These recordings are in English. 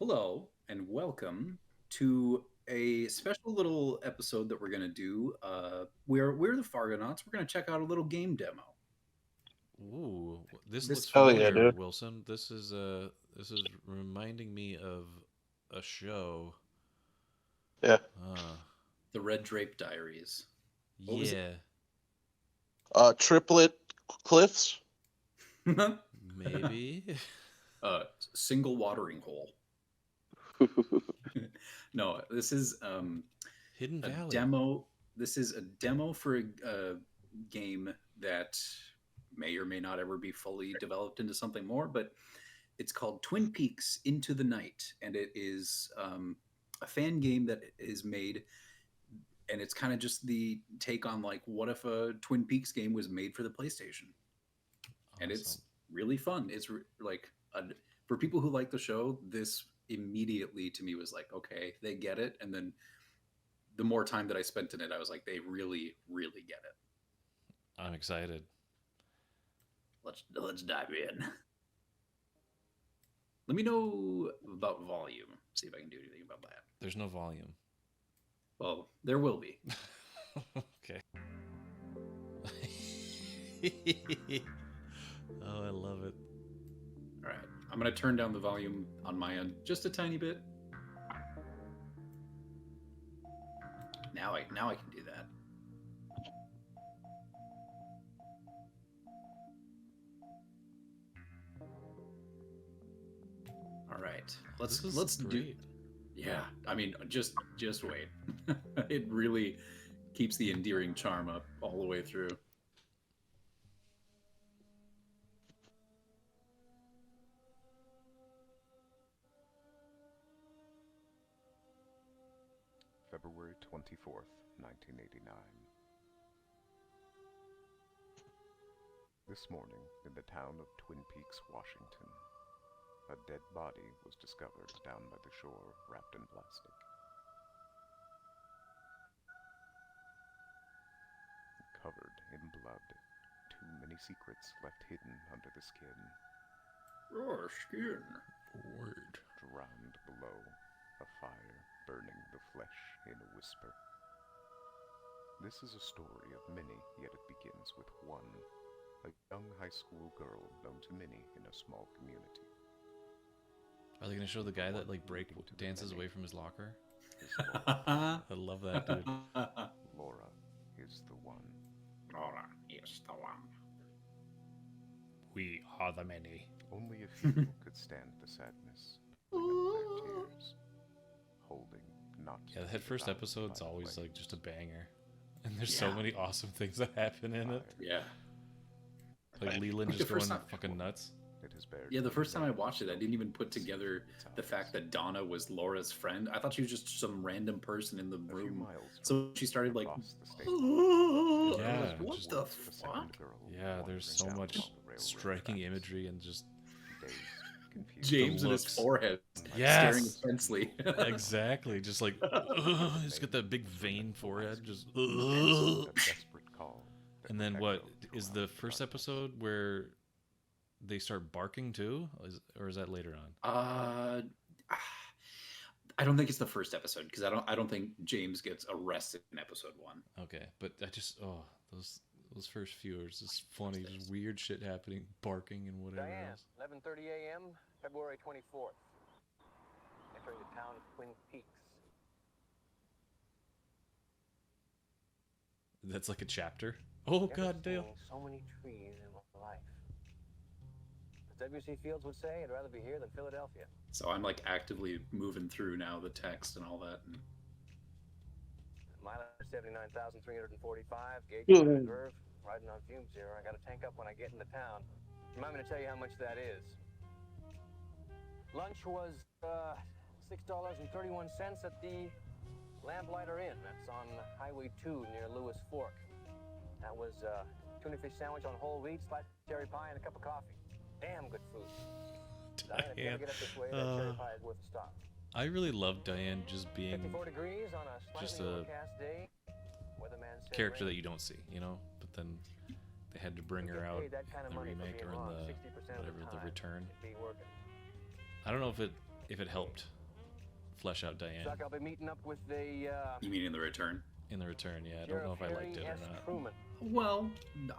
Hello and welcome to a special little episode that we're going to do. We're the Fargonauts. We're going to check out a little game demo. Ooh, this looks This Hell yeah, familiar, dude. Wilson. This is reminding me of a show. Yeah. Uh, the Red Drape Diaries. What was yeah, Triplet cliffs. it? maybe. uh, Single watering hole. No, this is Hidden a Valley. demo. This is a demo for a game that may or may not ever be fully developed into something more, but it's called Twin Peaks Into the Night, and it is a fan game that is made, and it's kind of just the take on like what if a Twin Peaks game was made for the PlayStation, and it's Awesome. really fun. Like for people who like the show, this immediately to me was like, okay, they get it, and then the more time that I spent in it, I was like, they really, really get it. I'm excited. Let's dive in. Let me know about volume. See if I can do anything about that. There's no volume. Well, there will be. Okay. Oh, I love it. All right, I'm gonna turn down the volume on my end just a tiny bit. Now I can do that. All right, This is let's do. great. Yeah, I mean, just wait. It really keeps the endearing charm up all the way through. February 24th, 1989. This morning, in the town of Twin Peaks, Washington, a dead body was discovered down by the shore, wrapped in plastic. Covered in blood, too many secrets left hidden under the skin, Oh, skin. Word. drowned below, a fire burning the flesh in a whisper. This is a story of many, yet it begins with one, a young high school girl known to many in a small community. Are they gonna show the guy that like break Leading to the dances many away from his locker? is Laura. I love that dude. Laura is the one. Laura is the one. We are the many. Only a few could stand the sadness, bring up their tears, holding not Yeah, that first devoured episode's by the always like flames. just a banger, and there's so Yeah. many awesome things that happen in it. Fire. Yeah. Like Leland Like the just first going time- fucking nuts. It has bared Yeah, the many first time I names, watched it, I didn't even put secrets, together its the fact eyes. that Donna was Laura's friend. I thought she was just some random person in the A few room. miles So she started like, across the state. I was Yeah, like, what just- the Once a second fuck? girl Yeah, there's so wandering down much along the railroad striking tracks. imagery and just Dazed, confused, James and his looks. forehead Yes. staring intensely. exactly just like he's got that big vein forehead, just. answered a desperate call that And then would what echo is throughout the the first dark. episode where they start barking too, or is that later on? uh, I don't think it's the first episode because I don't think James gets arrested in episode one. Okay, but I just those first few are just funny, just weird shit happening, barking and whatever Diane, else. 11:30 a.m., February 24th. Entering the town of Twin Peaks. That's like a chapter. Oh Never god damn. seen so many trees in my life. As W.C. Fields would say, I'd rather be here than Philadelphia. So I'm like actively moving through now the text and all that. And Mileage 79,345, gauge Yeah. reserve. Riding on fumes here. I got to tank up when I get into town. Remind me to tell you how much that is. Lunch was $6.31 at the Lamplighter Inn. That's on Highway 2 near Lewis Fork. That was tuna fish sandwich on whole wheat, sliced cherry pie, and a cup of coffee. Damn good food. Diane, if you ever Diane. get up this way, that cherry pie is worth a stop. I really love Diane just being 54 degrees on a just slightly a overcast day. Weatherman said character that rain. you don't see, you know. But then they had to bring You her get out paid that kind in of the money for remake being or in wrong the 60% of whatever the time. return. You'd be working. I don't know if it if it helped flesh out Diane Suck, I'll be meeting up with the You mean in the return? in the return. Yeah, I don't know if I liked it or not. Truman. Well,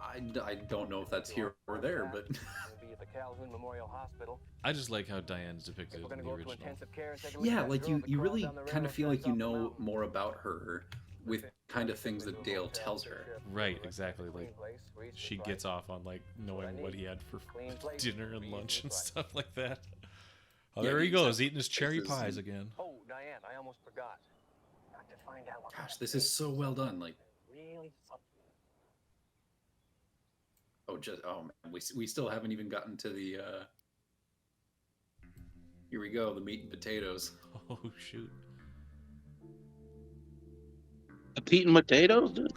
I don't know if that's here or there, but We'll be at the Calhoun Memorial Hospital. I just like how Diane's depicted We're in gonna the go to original. intensive care and take a look yeah, at that like girl you that you crawled really down the kind of railroad feel like tracks you off the know mountain. more about her with kind of things that Dale tells her. Right, exactly. Clean Like place, reasonably she priced. gets off on like knowing what he had for Clean place, dinner and lunch reasonably and priced. stuff like that. Oh, Yeah, there he he goes, says eating his cherry faces pies and- again. Oh, Diane, I almost forgot. Got to find out what Gosh, that this is is. so well done. Like, Really fun. oh man, we still haven't even gotten to the. Here we go, the meat and potatoes. Oh shoot. The eating potatoes, dude.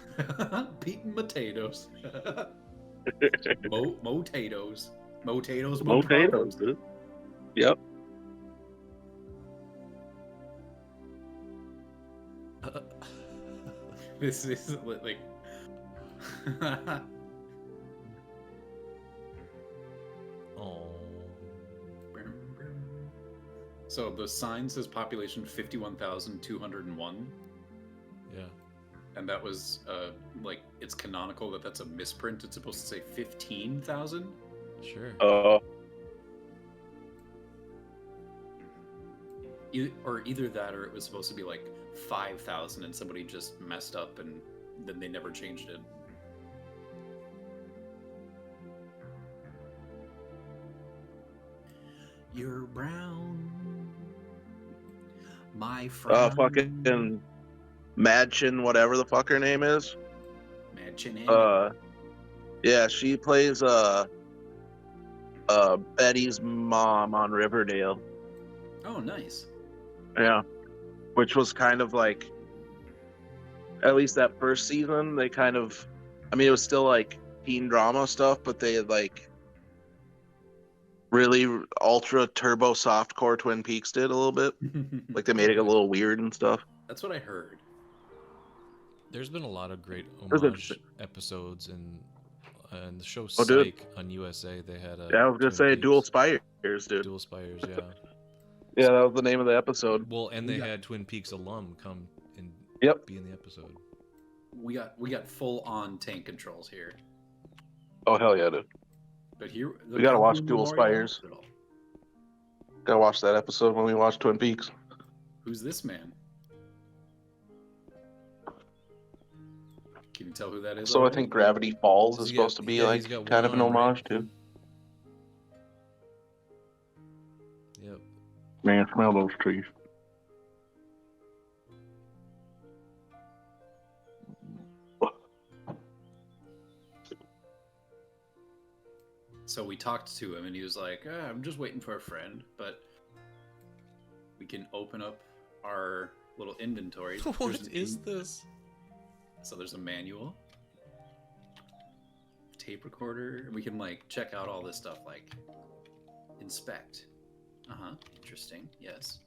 Meat and potatoes. Potatoes. Potatoes. Potatoes, dude. Yep. This is like. Oh. So the sign says population 51,201, Yeah. and that was like it's canonical that that's a misprint. It's supposed to say 15,000. Sure. Or either that, or it was supposed to be like 5,000, and somebody just messed up, and then they never changed it. You're brown, my friend. Fucking Madchen, whatever the fuck her name is. Yeah, she plays Betty's mom on Riverdale. Oh, nice. Yeah, which was kind of like, at least that first season, they kind of, I mean, it was still like teen drama stuff, but they had like really ultra turbo softcore Twin Peaks did a little bit. Like they made it a little weird and stuff. That's what I heard. There's been a lot of great was homage interesting. episodes and the show Oh, dude. Psych on USA. They had a. Yeah, I was gonna Twin say Peaks. Dual Spires, dude. Dual Spires, yeah. Yeah, that was the name of the episode. Well, and they Yeah. had Twin Peaks alum come and Yep. be in the episode. We got full on tank controls here. Oh hell yeah, dude. But here We gotta watch Calhoun Dual Memorial Spires. Hospital. Gotta watch that episode when we watch Twin Peaks. Who's this man? Can you tell who that is? So I already? think Gravity Falls is He's got- supposed to be yeah, like he's got kind of an one arm, right? homage too. Yep. Man, smell those trees. So we talked to him, and he was like, "I'm just waiting for a friend, but we can open up our little inventory." What There's is this? So there's a manual, tape recorder, and we can like check out all this stuff, like inspect. Interesting. Yes.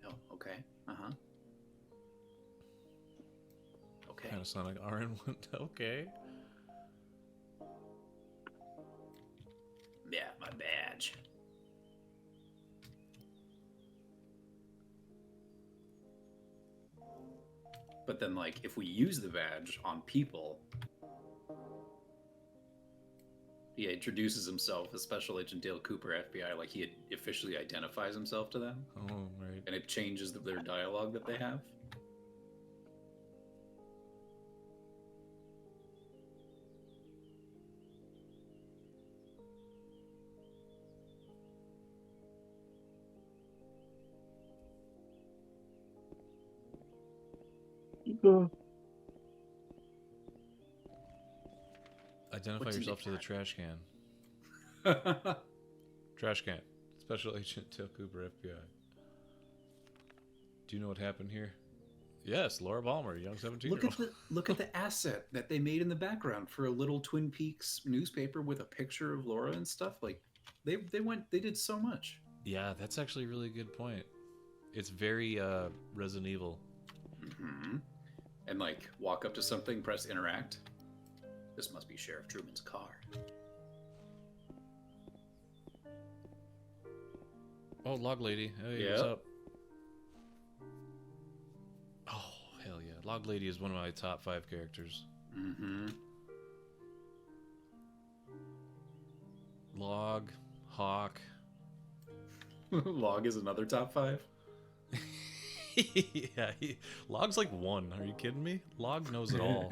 Oh, okay. Okay. Panasonic RN1. Okay. Yeah, my badge. But then, like, if we use the badge on people, he introduces himself as Special Agent Dale Cooper, FBI, like he officially identifies himself to them, Oh, right. and it changes their dialogue that they have. Identify What's in yourself the to the back? trash can. Trash can. Special Agent Dale Cooper, FBI. Do you know what happened here? Yes, Laura Balmer, young 17-year-old. Look at the asset that they made in the background for a little Twin Peaks newspaper with a picture of Laura and stuff. Like they did so much. Yeah, that's actually a really good point. It's very Resident Evil. Mm-hmm. And like walk up to something, press interact. This must be Sheriff Truman's car. Oh, Oh, Log Lady. Hey, Yeah. what's up? Oh, hell yeah. Log Lady is one of my top 5 characters. Mm-hmm. Log, Hawk. Log is another top 5. Yeah, Log's like 1. Are you kidding me? Log knows it all.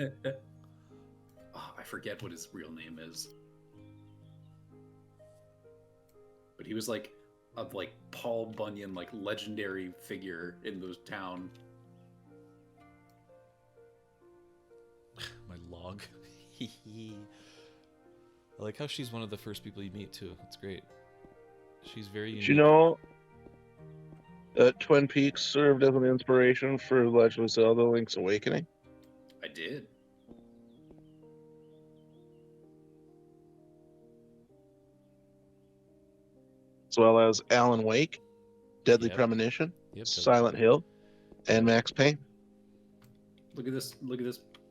Oh, I forget what his real name is. But he was like a Paul Bunyan, like legendary figure in the town. My Log. I like how she's one of the first people you meet too. It's great. She's very unique. Did you know that Twin Peaks served as an inspiration for Legend of Zelda: Link's Awakening? I did. As well as Alan Wake, Deadly Yep. Premonition, Yep, Silent Hill, and Max Payne. Look at this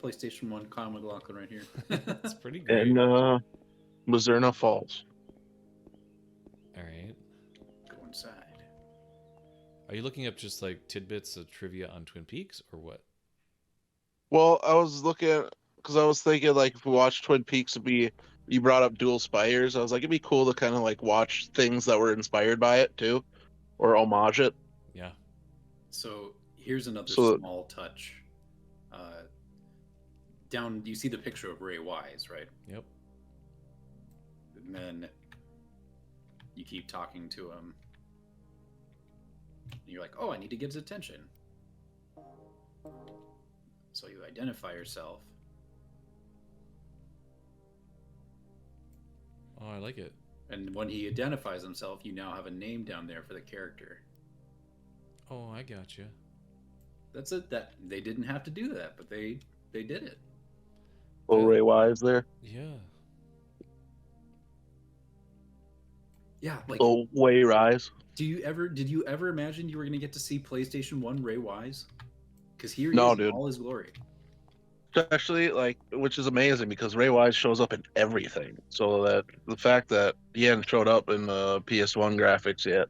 PlayStation 1 Kyle McLaughlin right here. That's pretty great. And Mazerna Falls. All right. Go inside. Are you looking up just like tidbits of trivia on Twin Peaks or what? Well, I was looking at, because I was thinking, like, if we watched Twin Peaks, you brought up Dual Spires. I was like, it'd be cool to kind of like watch things that were inspired by it too, or homage it. Yeah. So here's another So- small touch. Down, you see the picture of Ray Wise, right? Yep. And then you keep talking to him. And you're like, oh, I need to get his attention. So you identify yourself. Oh, I like it. And when he identifies himself, you now have a name down there for the character. Oh, I gotcha. That's it. That they didn't have to do that, but they did it. Little Ray Wise there. Yeah. Yeah, like Little Way Rise. did you ever imagine you were going to get to see PlayStation 1 Ray Wise? Because here No, he is in dude. all his glory. Especially, like, which is amazing because Ray Wise shows up in everything. So that the fact that he hadn't showed up in the PS1 graphics yet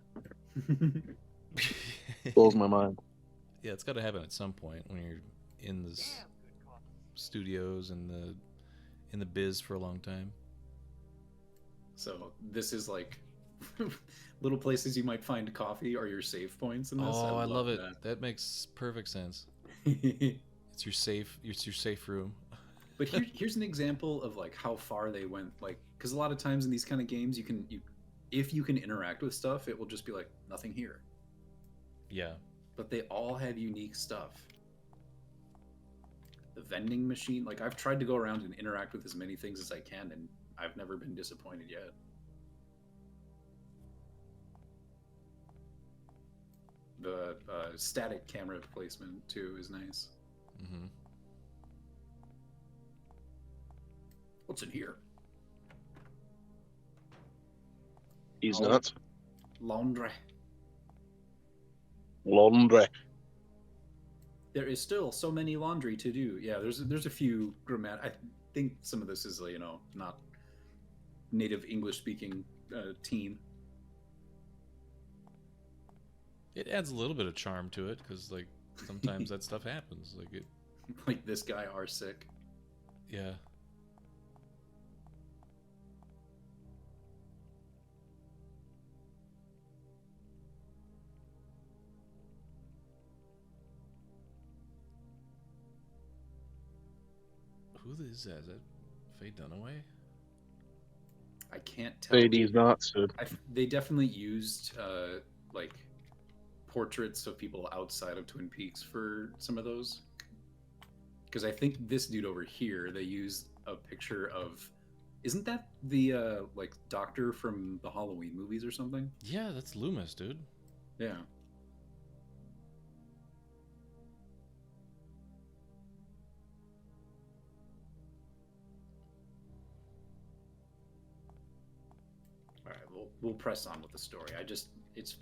blows my mind. Yeah, it's got to happen at some point when you're in the studios and in the biz for a long time. So this is like little places you might find coffee are your save points in this. Oh, I love it. that. That makes perfect sense. It's your safe room. But here's an example of like how far they went. Like, because a lot of times in these kind of games, if you can interact with stuff, it will just be like nothing here. Yeah. But they all have unique stuff. The vending machine, like I've tried to go around and interact with as many things as I can, and I've never been disappointed yet. The static camera placement too is nice. Mm-hmm. What's in here? He's Oh. nuts. Laundry. Laundry. There is still so many laundry to do. Yeah, there's a few I think some of this is not native English speaking team. It adds a little bit of charm to it because like sometimes that stuff happens. Like it. Like this guy are sick. Yeah. Who is that? Is that Faye Dunaway? I can't tell. He's nuts, dude. They definitely used like portraits of people outside of Twin Peaks for some of those. Because I think this dude over here, they used a picture of. Isn't that the like doctor from the Halloween movies or something? Yeah, that's Loomis, dude. Yeah. All right, we'll press on with the story. It's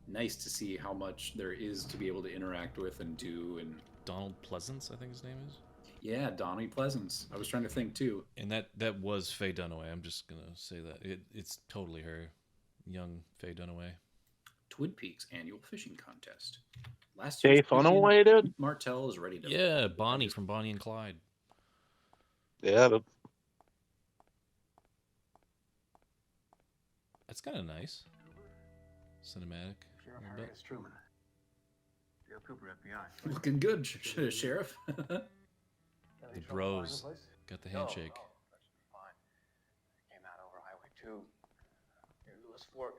nice to see how much there is to be able to interact with and do. And Donald Pleasance, I think his name is. yeah, Donnie Pleasance. I was trying to think too. And that was Faye Dunaway. I'm just gonna say that it's totally her, young Faye Dunaway. Twin Peaks annual fishing contest. Last Jay year's champion, Funaway, dude. Martell, is ready to. Yeah, Bonnie from Bonnie and Clyde. Yeah. That's kind of nice. Cinematic. Sheriff a little Harry bit. S. Truman. Dale Cooper, FBI. Looking good, Sheriff. The bros got the handshake. Oh, that should be fine. Came out over Highway 2 near Lewis Fork.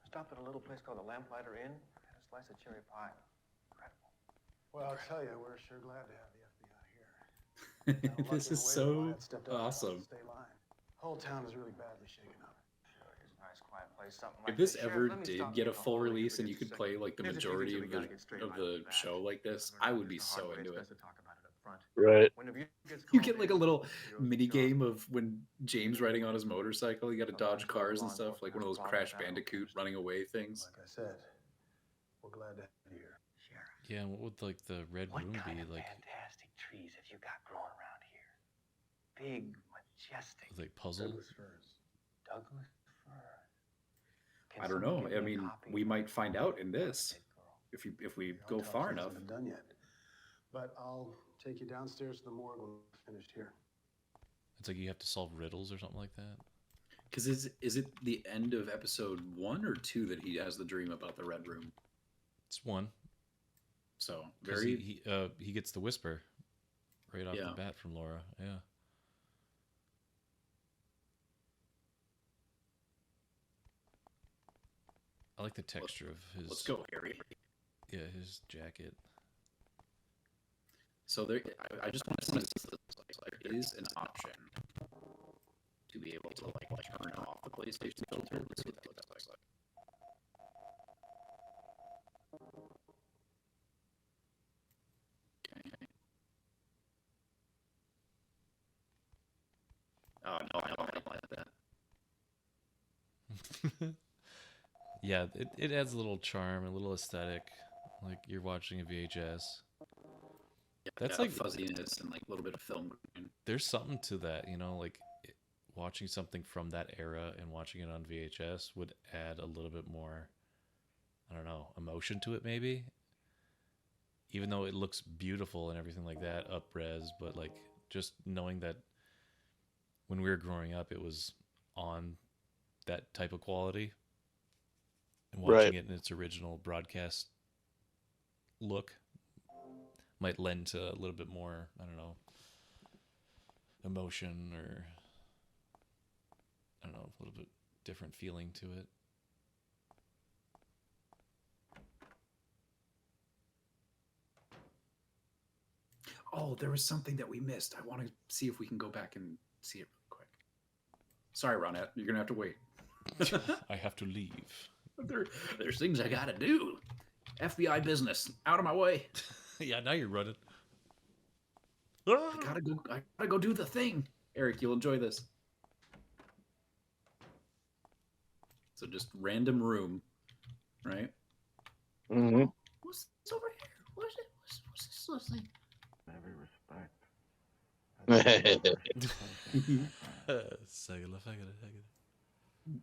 Stopped at a little place called the Lamplighter Inn. Had a slice of cherry pie. Incredible. Well, I'll tell you, we're sure glad to have the FBI here. This is so awesome. Whole town is really badly shaken up. Sure, it's a nice, quiet place. Something like If this that. Sheriff, ever let me did stop get you a for full holiday release for and you just a could play second. like the Here's a ticket, majority so of we gotta the get straight of line the with that. show like this, Learn I how would to be use the so hard way. into It's it. best to talk about it up front. Right. When the view gets You cold, get like a Dave, little you'll mini show game up. of when James riding on his motorcycle, you got to dodge Sometimes cars and law stuff, like one of those enforcement Crash has problems with that. Bandicoot running away things. Like I said, we're glad to have you here. Sheriff, Yeah, and what would like the red what room kind be of like? fantastic trees have you got growing around here? Big, majestic Like puzzle? Douglas firs. Douglas fir. Can I don't someone know. give I me a mean, copy we of might find out in Big this Girl? if we The go autopsy far hasn't enough. been done yet. But I'll take you downstairs to the morgue when we're finished here. It's like you have to solve riddles or something like that. Because is it the end of episode 1 or 2 that he has the dream about the red room? It's one. So 'Cause very he gets the whisper right off Yeah. the bat from Laura. Yeah. I like the texture of his. Let's go, Harry. Yeah, his jacket. So there, I just want to see this. There is an option to be able to like turn off the PlayStation filter. Let's see what that looks like. Okay. Oh no, I don't like that. Yeah, it adds a little charm, a little aesthetic, like you're watching a VHS. Yeah, That's got like- fuzziness and like a little bit of film. There's something to that, you know, like watching something from that era and watching it on VHS would add a little bit more, I don't know, emotion to it maybe. Even though it looks beautiful and everything like that, up res, but like just knowing that when we were growing up, it was on that type of quality, and watching Right. it in its original broadcast look might lend to a little bit more, I don't know, emotion, or I don't know, a little bit different feeling to it. Oh, there was something that we missed. I want to see if we can go back and see it real quick. Sorry, Ronette, you're gonna have to wait. I have to leave. There's things I gotta do. FBI business, out of my way. Yeah, now you're running. I gotta go do the thing. Eric, you'll enjoy this. So just random room, right? Mm-hmm. What's this over here? What's it? What's this little thing? Every respect.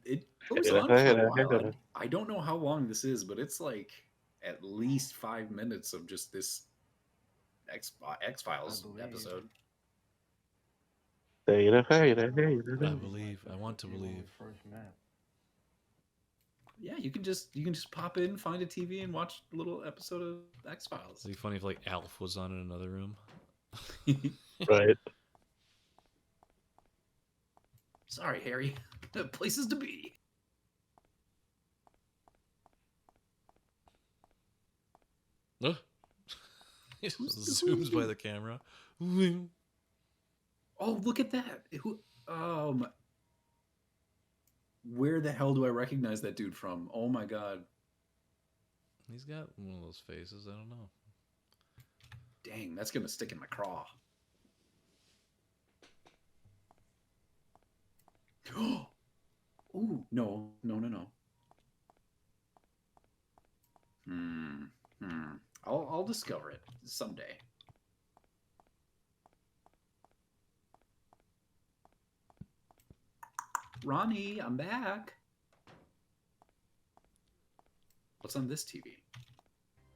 It goes on for a while. I don't know how long this is, but it's like at least 5 minutes of just this X-Files I believe. episode. I believe. I want to believe. First met. Yeah, you can just pop in, find a TV, and watch a little episode of X-Files. It'd be funny if like Alf was on in another room. Right. Sorry, Harry. Places to be. He zooms by the camera. Oh, look at that. Where the hell do I recognize that dude from? Oh my god. He's got one of those faces. I don't know. Dang, that's gonna stick in my craw. Ooh, no. I'll discover it someday. Ronnie, I'm back. What's on this TV?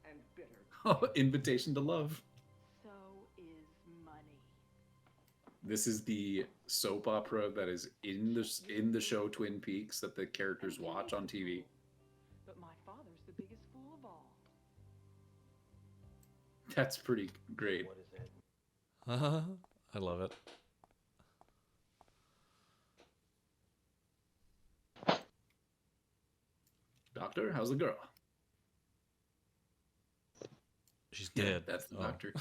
And bitter. Oh, Invitation to Love. So is money. This is the soap opera that is in the show Twin Peaks that the characters watch on TV. But my father's the biggest fool of all. That's pretty great. What is it? I love it. Doctor, how's the girl? She's Yeah, dead. that's the Oh. doctor.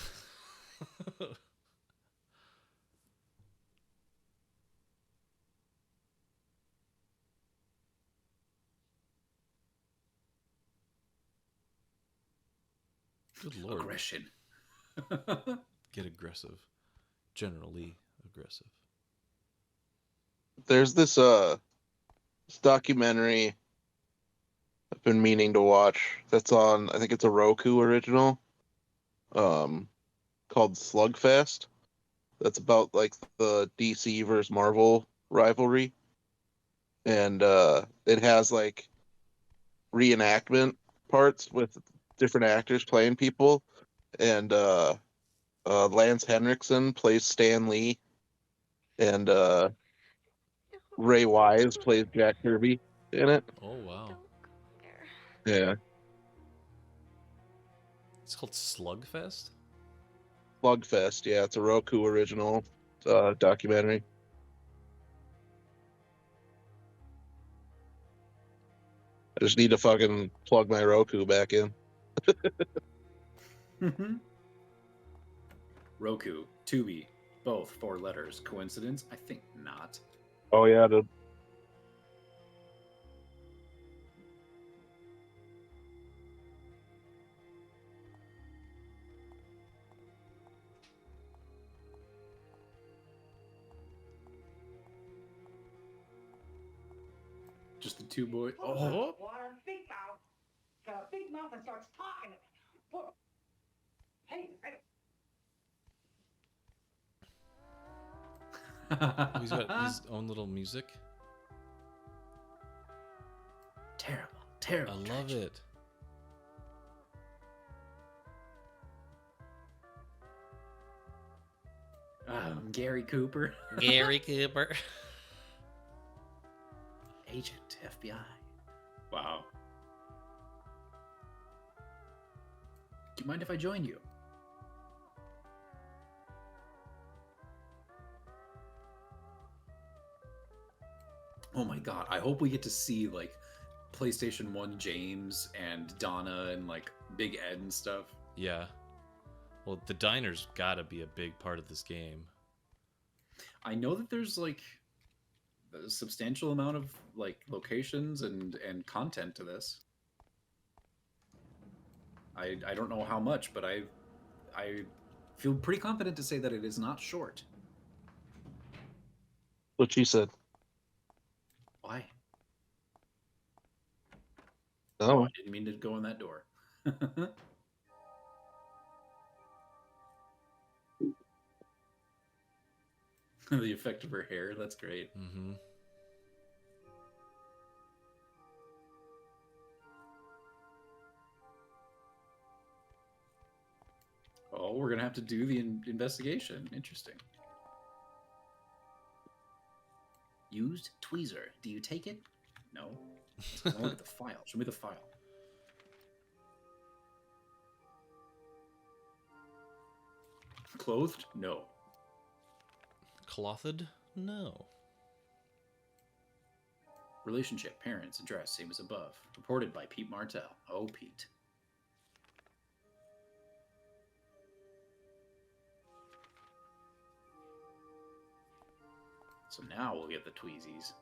Good lord. Aggression. Get aggressive. Generally aggressive. There's this documentary I've been meaning to watch that's on, I think it's a Roku original, called Slugfest. That's about like the DC versus Marvel rivalry. And it has like reenactment parts with different actors playing people. And Lance Henriksen plays Stan Lee. And Ray Wise plays Jack Kirby in it. Oh wow. Yeah. It's called Slugfest? Slugfest, yeah, it's a Roku original documentary. I just need to fucking plug my Roku back in. Roku, Tubi, both 4 letters. Coincidence? I think not. Oh yeah, dude. Just the 2 boys. Oh, Water, big mouth. Got a big mouth and starts talking. Whoa. Hey, Oh, he's got his own little music. terrible, I terrible. love tragedy. it. Gary Cooper, Gary Cooper. agent, FBI. Wow. Do you mind if I join you? Oh my god, I hope we get to see like PlayStation 1 James and Donna and like Big Ed and stuff. Yeah. Well, the diner's gotta be a big part of this game. I know that there's like a substantial amount of like locations and content to this. I don't know how much, but I feel pretty confident to say that it is not short. What she said. Why? Oh, I didn't mean to go in that door. The effect of her hair, that's great. Mm-hmm. Oh, we're gonna have to do the investigation. Interesting. Used tweezer. Do you take it? No. Let's go look at the file. Show me the file. Clothed? No. Clothed? No. Relationship, parents, address, same as above. Reported by Pete Martell. Oh, Pete. So now we'll get the tweezies.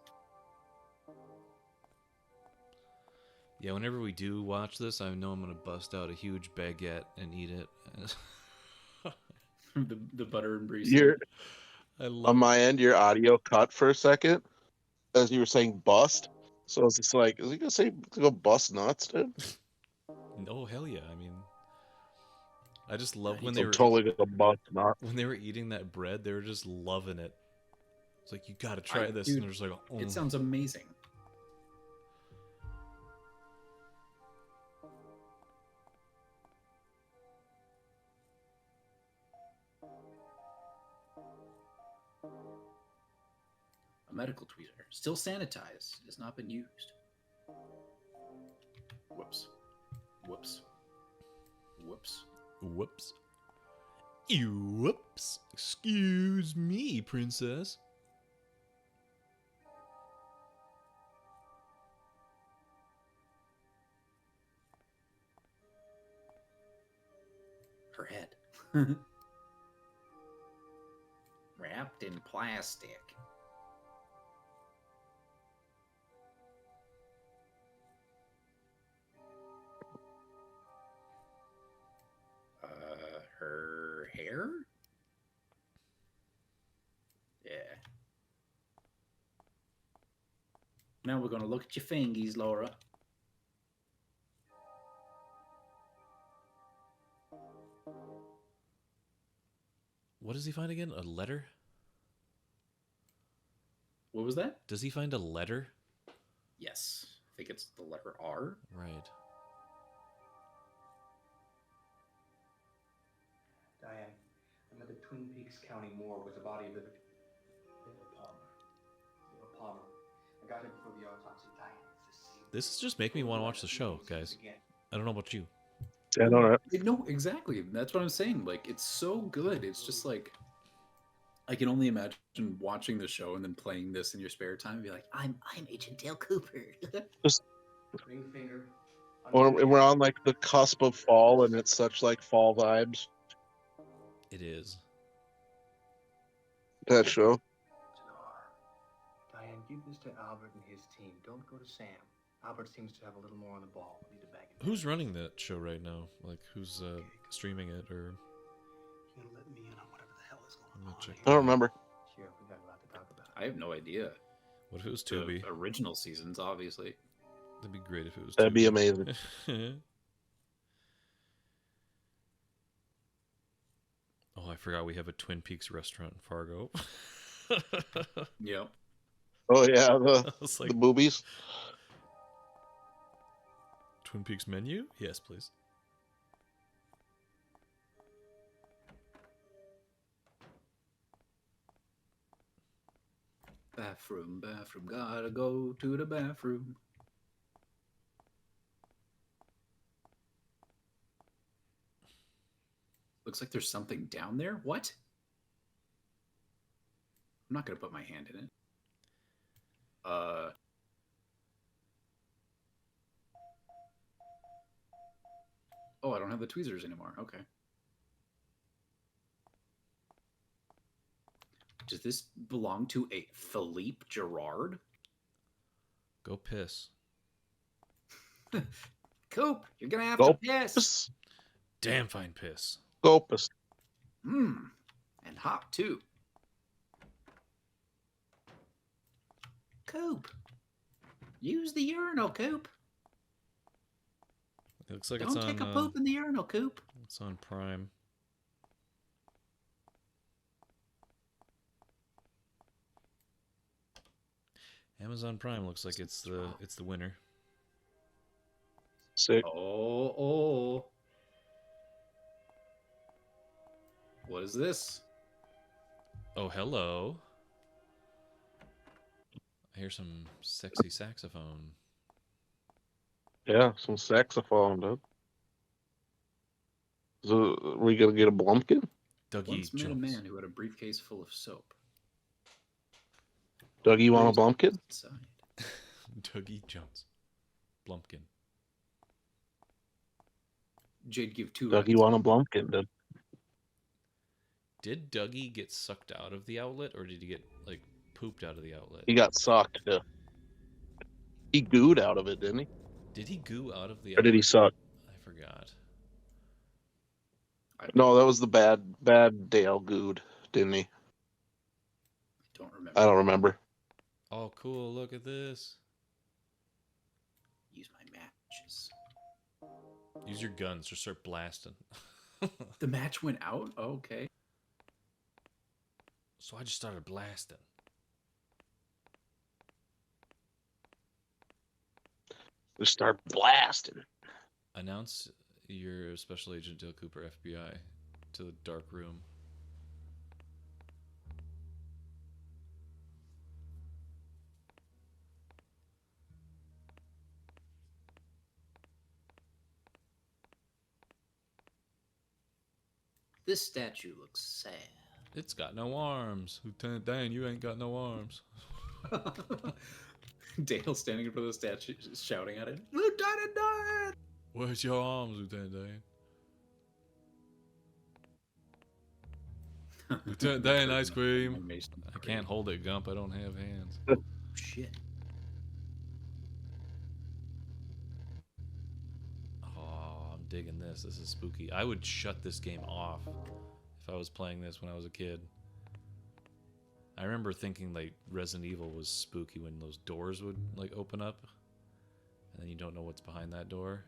Yeah, whenever we do watch this, I know I'm gonna bust out a huge baguette and eat it. the butter and brie. I love on my end, your audio cut for a second as you were saying bust. So I was just like, is he gonna say go bust nuts, dude? Oh hell yeah! I mean, I just love when I'm they were totally gonna bust nuts. when they were eating that bread. They were just loving it. It's like, you gotta try this, dude, and they're just like, oh. It sounds amazing. medical tweezer. Still sanitized. Has not been used. Whoops. Whoops. Whoops. Whoops. Whoops. Excuse me, princess. Her head. Wrapped in plastic. Her hair? Yeah. Now we're gonna look at your fingies, Laura. What does he find again? A letter? What was that? Does he find a letter? Yes. I think it's the letter R. Right. Diane, I'm at the Twin Peaks County morgue with the body of Liver Palmer. Liver Palmer. I got him before the autopsy. Diane, it's the same. This is just making me want to watch the show, guys. I don't know about you. Yeah, no, No, exactly. That's what I'm saying. Like, it's so good. It's just like, I can only imagine watching the show and then playing this in your spare time and be like, I'm Agent Dale Cooper. Ring finger. we're on like the cusp of fall, and it's such like fall vibes. It is. That show. Diane, give this to Albert and his team. Don't go to Sam. Albert seems to have a little more on the ball. We need to bag it. Who's running that show right now? Like, who's streaming it or? You gonna let me in on whatever the hell is I'm going gonna on check here? I don't remember. Sure, we got a lot to talk about. I have no idea. What if it was The Tubi? original seasons, obviously. That'd be great if it was. That'd be Tubi. amazing. Oh, I forgot we have a Twin Peaks restaurant in Fargo. Yep. Oh yeah, I was like, the boobies. Twin Peaks menu? Yes, please. Bathroom, gotta go to the bathroom. Looks like there's something down there. What? I'm not gonna put my hand in it. Oh, I don't have the tweezers anymore. Okay. Does this belong to a Philippe Gerard? Go piss. Coop, you're gonna have Go to piss. piss. Damn fine piss. Go piss. Mmm. And hot too. Coop. Use the urinal, Coop. It looks like Don't it's take on. a poop in the urinal, Coop. It's on Prime. Amazon Prime looks like it's the winner. Sick. Oh. What is this? Oh, hello. I hear some sexy saxophone. Yeah, some saxophone, dude. So, we gonna get a Blumpkin? Dougie Once met a Jones. man who had a briefcase full of soap. Doug, you want a Blumpkin? Inside. Dougie Jones. Blumpkin. Jade give two. Doug, you want a Blumpkin, dude? Did Dougie get sucked out of the outlet, or did he get like pooped out of the outlet? He got sucked. Yeah. He gooed out of it, didn't he? Did he goo out of the Or did he suck? I forgot. No, that was the bad Dale gooed, didn't he? Don't remember. I don't remember. Oh, cool. Look at this. Use my matches. Use your guns. Just start blasting. The match went out? Okay. So I just started blasting. Just start blasting. Announce your Special Agent Dale Cooper, FBI, to the dark room. This statue looks sad. It's got no arms. Lieutenant Dan, you ain't got no arms. Dale standing in front of the statue, shouting at it, Lieutenant Dan! Where's your arms, Lieutenant Dan? Lieutenant Dan, ice cream. Animation. I can't hold it, Gump. I don't have hands. Shit. Oh, I'm digging this. This is spooky. I would shut this game off if I was playing this when I was a kid. I remember thinking like Resident Evil was spooky when those doors would like open up and then you don't know what's behind that door.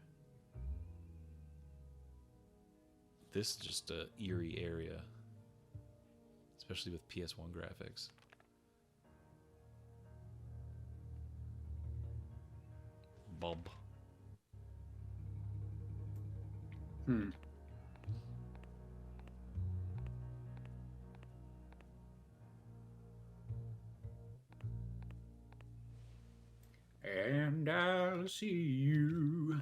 This is just a eerie area, especially with PS1 graphics. Bob. And I'll see you.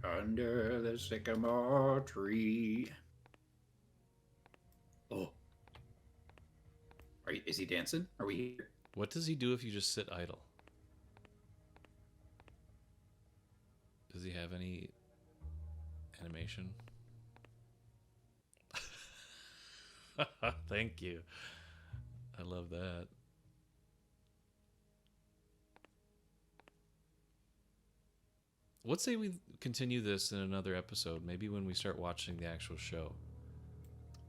Under the sycamore tree. Oh. Is he dancing? Are we here? What does he do if you just sit idle? Does he have any animation? Thank you. I love that. Let's say we continue this in another episode, maybe when we start watching the actual show.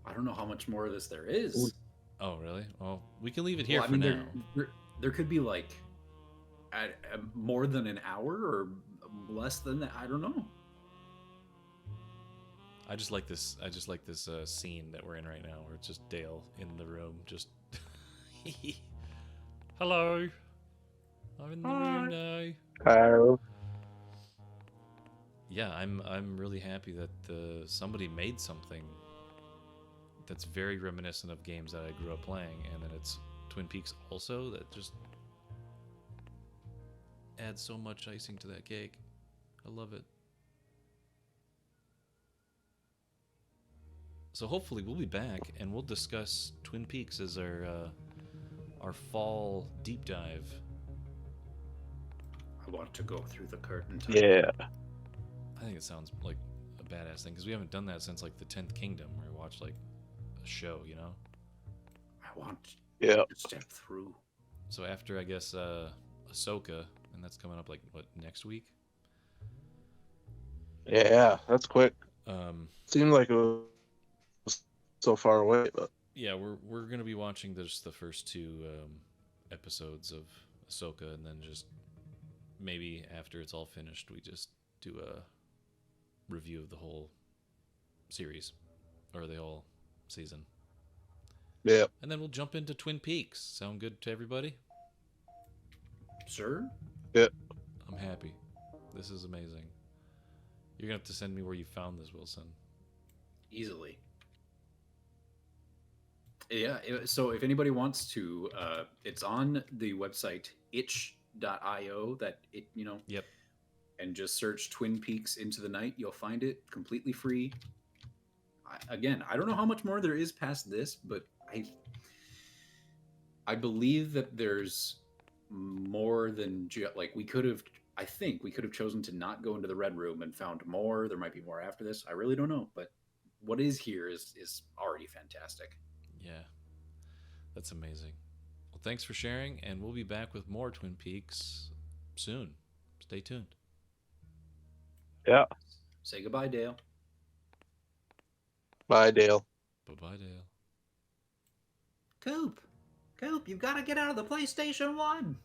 I don't know how much more of this there is. Oh, really? Well, we can leave it here Well, I for mean, now. there could be like more than an hour or less than that. I don't know. I just like this scene that we're in right now, where it's just Dale in the room, just hello, I'm in the room now. Hello. Yeah, I'm really happy that somebody made something that's very reminiscent of games that I grew up playing, and then it's Twin Peaks also. That just adds so much icing to that cake. I love it. So hopefully we'll be back and we'll discuss Twin Peaks as our fall deep dive. I want to go through the curtain. Yeah. I think it sounds like a badass thing because we haven't done that since like the 10th Kingdom, where we watched like a show, you know. I want Yeah. to step through. So after I guess Ahsoka, and that's coming up like what, next week? Yeah, that's quick. Seemed like it was so far away, but Yeah, we're gonna be watching just the first two episodes of Ahsoka, and then just maybe after it's all finished, we just do a review of the whole series or the whole season. yeah. And then we'll jump into Twin Peaks. Sound good to everybody? Sir? I'm happy. This is amazing. You're gonna have to send me where you found this, Wilson. Easily. Yeah, so if anybody wants to, it's on the website itch.io, Yep. and just search Twin Peaks Into the Night. You'll find it completely free. Again, I don't know how much more there is past this, but I believe that there's more than like I think we could have chosen to not go into the Red Room and found more. There might be more after this. I really don't know, but what is here is already fantastic. Yeah. That's amazing. Well, thanks for sharing, and we'll be back with more Twin Peaks soon. Stay tuned. Yeah. Say goodbye, Dale. Bye, Dale. Bye-bye, Dale. Coop, you've got to get out of the PlayStation 1.